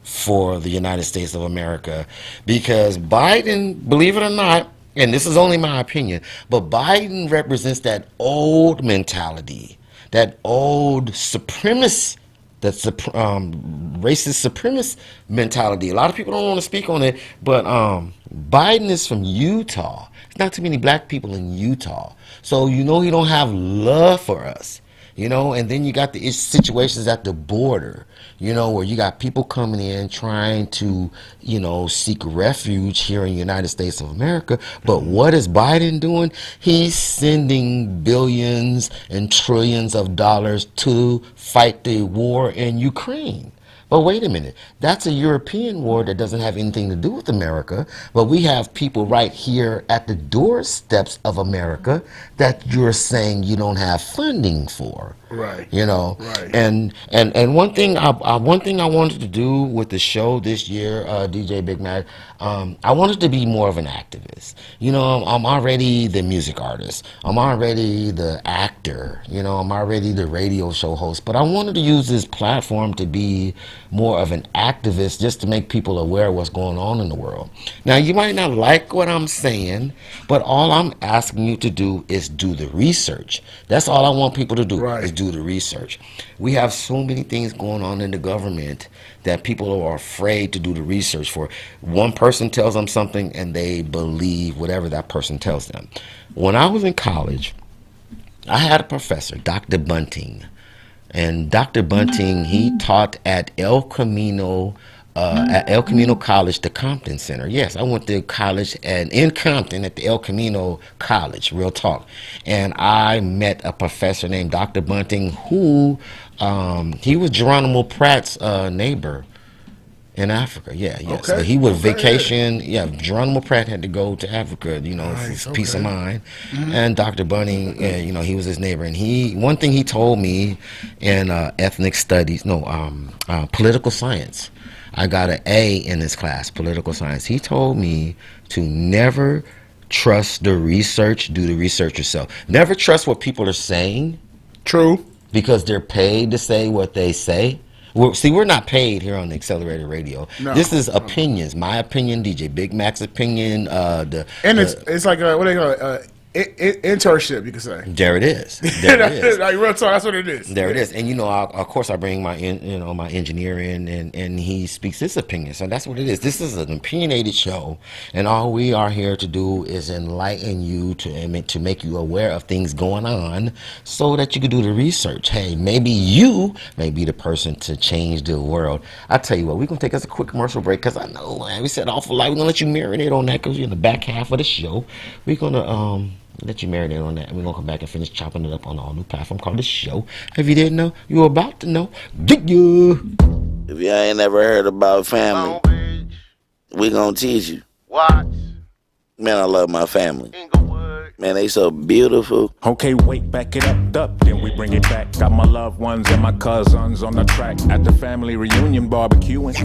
for the United States of America. Because Biden, believe it or not, and this is only my opinion, but Biden represents that old mentality, that old supremacist, racist supremacist mentality. A lot of people don't want to speak on it, but Biden is from Utah. There's not too many black people in Utah, so you know he don't have love for us. You know, and then you got the situations at the border, you know, where you got people coming in trying to, you know, seek refuge here in the United States of America. But what is Biden doing? He's sending billions and trillions of dollars to fight the war in Ukraine. But wait a minute, that's a European war that doesn't have anything to do with America, but we have people right here at the doorsteps of America that you're saying you don't have funding for. Right. You know, right. And one thing I wanted to do with the show this year, DJ Big Mac, I wanted to be more of an activist. You know, I'm already the music artist. I'm already the actor. You know, I'm already the radio show host. But I wanted to use this platform to be more of an activist, just to make people aware of what's going on in the world. Now, you might not like what I'm saying, but all I'm asking you to do is do the research. That's all I want people to do, is do the research. We have so many things going on in the government that people are afraid to do the research for. One person tells them something and they believe whatever that person tells them. When I was in college, I had a professor, Dr. Bunting. And Dr. Bunting, he taught at El Camino College, the Compton Center. Yes, I went to college in Compton at the El Camino College, real talk. And I met a professor named Dr. Bunting who, he was Geronimo Pratt's neighbor in Africa. Yeah, yes. Okay. So he would vacation. Yeah, Geronimo Pratt had to go to Africa, you know, for his peace of mind. And Dr. Bunting, you know, he was his neighbor. And one thing he told me in ethnic studies, political science. I got an A in this class, political science. He told me to never trust the research, do the research yourself. Never trust what people are saying. True. Because they're paid to say what they say. We're not paid here on the Accelerated Radio. No. This is opinions. My opinion, DJ Big Mac's opinion. It's like what they call it, internship, you could say. There it is. There it is. Like real talk, that's what it is. There it is. And you know, of course, I bring my my engineer in, and he speaks his opinion. So that's what it is. This is an opinionated show, and all we are here to do is enlighten you to make you aware of things going on, so that you can do the research. Hey, maybe you may be the person to change the world. I tell you what, we're gonna take us a quick commercial break because I know, man, we said awful lot. We're gonna let you marinate on that because you're in the back half of the show. We're gonna Let you marinate on that, and we're gonna come back and finish chopping it up on the all new platform called The Show. If you didn't know, you're about to know. Get you. If y'all ain't never heard about family, we gonna teach you. What? Man, I love my family. Man, they so beautiful. Okay, wait, back it up, then we bring it back. Got my loved ones and my cousins on the track at the family reunion barbecuing.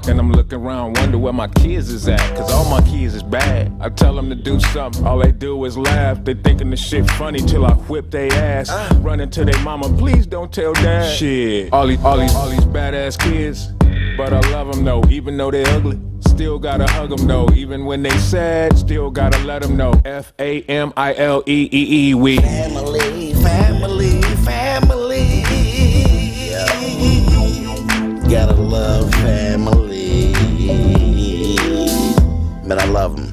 And I'm looking around, wonder where my kids is at, cause all my kids is bad. I tell them to do something, all they do is laugh. They thinking the shit funny till I whip they ass. Running to their mama, please don't tell dad. Shit, all these badass kids, but I love them though, even though they ugly. Still gotta hug them though, even when they sad. Still gotta let them know. F-A-M-I-L-E-E-E, we family, family, family. Gotta love family. Man, I love them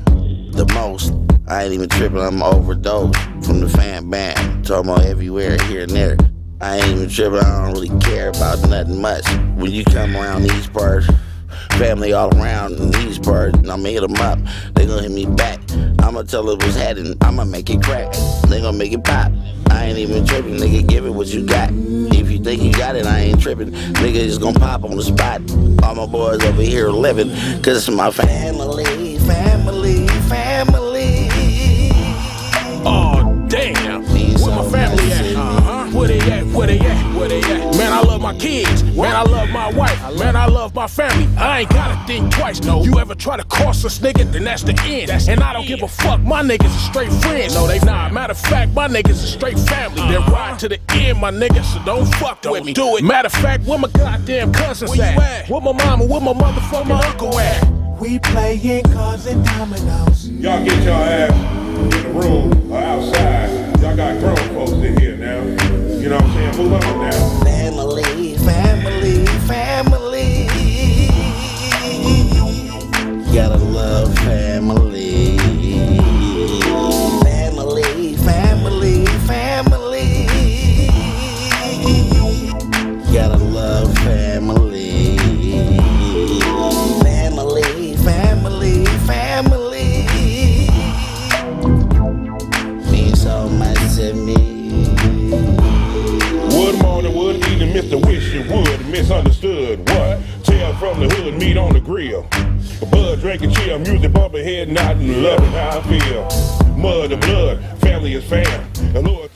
the most. I ain't even tripping, I'm overdosed from the fan band. Talking about everywhere, here and there. I ain't even tripping, I don't really care about nothing much. When you come around these parts, family all around in these parts, and I'ma hit them up. They gonna hit me back. I'ma tell them what's happening. I'ma make it crack. They gonna make it pop. I ain't even tripping, nigga. Give it what you got. If you think you got it, I ain't tripping. Nigga just gonna pop on the spot. All my boys over here living, cause it's my family, family, family. Oh, damn. Where my family at? Where they at? Where they at? Where they at? Man, I love my kids. Man, I love my wife. Man, I love my family. I ain't gotta think twice. No, you ever try to cross us, nigga, then that's the end. And I don't give a fuck. My niggas are straight friends. No, they not. Matter of fact, my niggas are straight family. They ride to the end, my nigga, so don't fuck with me. Do it. Matter of fact, where my goddamn cousins at? Where my mama, where my motherfucking uncle at? We playing cards and dominoes. Y'all get your ass in the room or outside. Y'all got grown folks in here now. You know what I'm saying? Move on now. Family, family, family. Gotta love family. Family, family, family. Gotta love family. Family, family, family. Means so much to me. Wood morning, wood eating, Mr. Wish you would. Misunderstood what? Tail from the hood, meat on the grill. Bud drinking chill, music bumping, head nodding, loving how I feel. Mud and blood, family is fam. The Lord.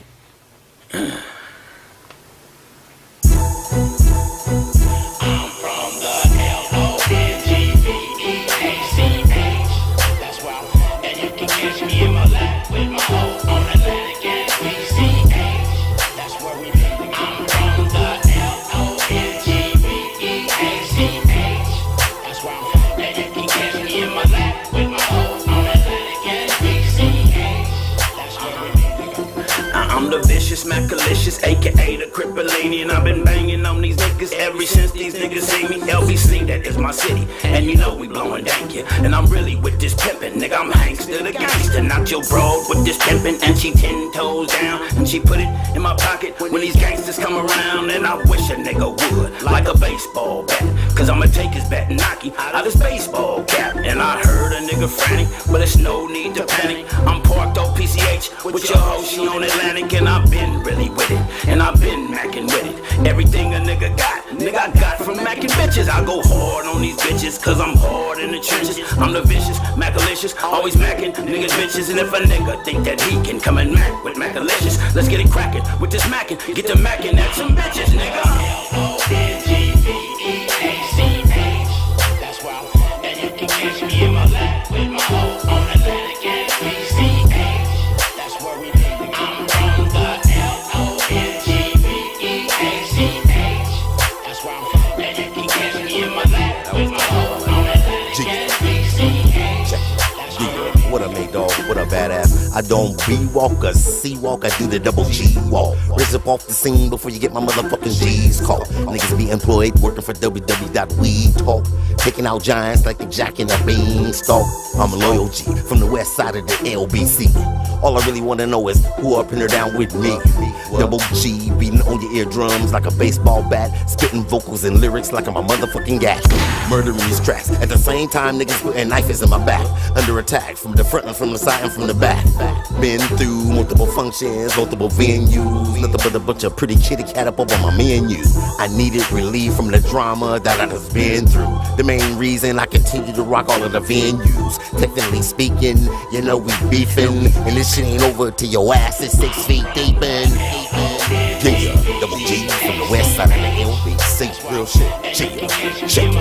Macalicious, aka the Cripplanian. I've been banging on these niggas ever since these niggas see me. LBC, that is my city, and you know we blowing dank here. And I'm really with this pimpin', nigga. I'm Hankster the gangster, not your broad with this pimpin'. And she 10 toes down, and she put it in my pocket when these gangsters come around. And I wish a nigga would, like a baseball bat, cause I'ma take his bat and knock him out his baseball cap. And I heard a nigga frantic, but it's no need to panic. I'm parked on PCH with your hoe, she on Atlantic, and I've been really with it, and I've been macking with it. Everything a nigga got, nigga, I got from macking bitches. I go hard on these bitches, cause I'm hard in the trenches. I'm the vicious, Macalicious, always macking niggas bitches. And if a nigga think that he can come and mac with Macalicious, let's get it cracking with this macking. Get the macking at some bitches, nigga. L-O-N-G-V-E-A-C-H. That's why, and you can catch me in my lap with my hoe on Atlantic and PCH. That's where we I'm from the L-O-N-G-V-E-A-C-H. That's why, and you can catch me in my lap with my hoe on Atlantic and PCH. What up, Nate Dogg? What up, badass? I don't B-walk or C-walk, I do the double G walk. Rizz up off the scene before you get my motherfucking G's caught. Niggas be employed working for www.wetalk. Taking out giants like the Jack in the Beanstalk. I'm a loyal G from the west side of the LBC. All I really wanna know is who up and down with me. Double G beating on your eardrums like a baseball bat. Spitting vocals and lyrics like I'm a motherfucking gas. Murdering these tracks. At the same time, niggas putting knives in my back. Under attack from the front and from the side and from the back. Been through multiple functions, multiple venues, nothing but a bunch of pretty kitty cat up on my menu. I needed relief from the drama that I done been through. The main reason I continue to rock all of the venues. Technically speaking, you know we beefing, and this shit ain't over till your ass is 6 feet deep in. Yeah, Double G from the west side of the LBC, real shit. Check it, check it.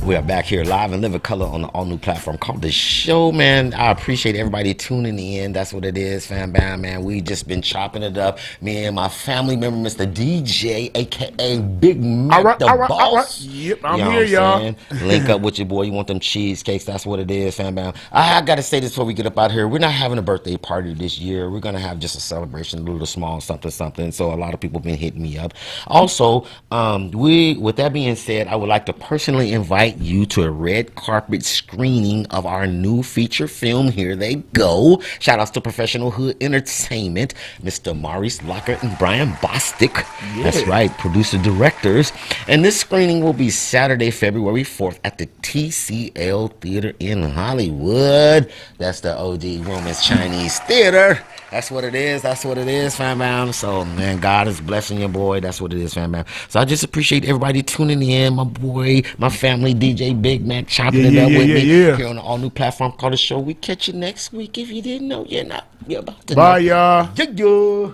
We are back here live and living color on the all-new platform called The Show, man. I appreciate everybody tuning in. That's what it is, fam bam, man. We just been chopping it up. Me and my family member, Mr. DJ, a.k.a. Big Mac, the boss. All right. Yep, I'm you know here, y'all. Link up with your boy. You want them cheesecakes. That's what it is, fam bam. I got to say this before we get up out here. We're not having a birthday party this year. We're going to have just a celebration, a little small something. So a lot of people been hitting me up. Also, with that being said, I would like to personally invite you to a red carpet screening of our new feature film. Here they go. Shout outs to Professional Hood Entertainment, Mr. Maurice Locker and Brian Bostic. Yeah. That's right, producer directors. And this screening will be Saturday, February 4th at the TCL Theater in Hollywood. That's the OG Women's Chinese Theater. That's what it is. That's what it is, fam bam. So, man, God is blessing your boy. That's what it is, fam bam. So I just appreciate everybody tuning in. My boy, my family, DJ Big Mac, chopping it up with me here on the all-new platform called The Show. We catch you next week. If you didn't know, you're about to know. Bye, y'all. Yeah.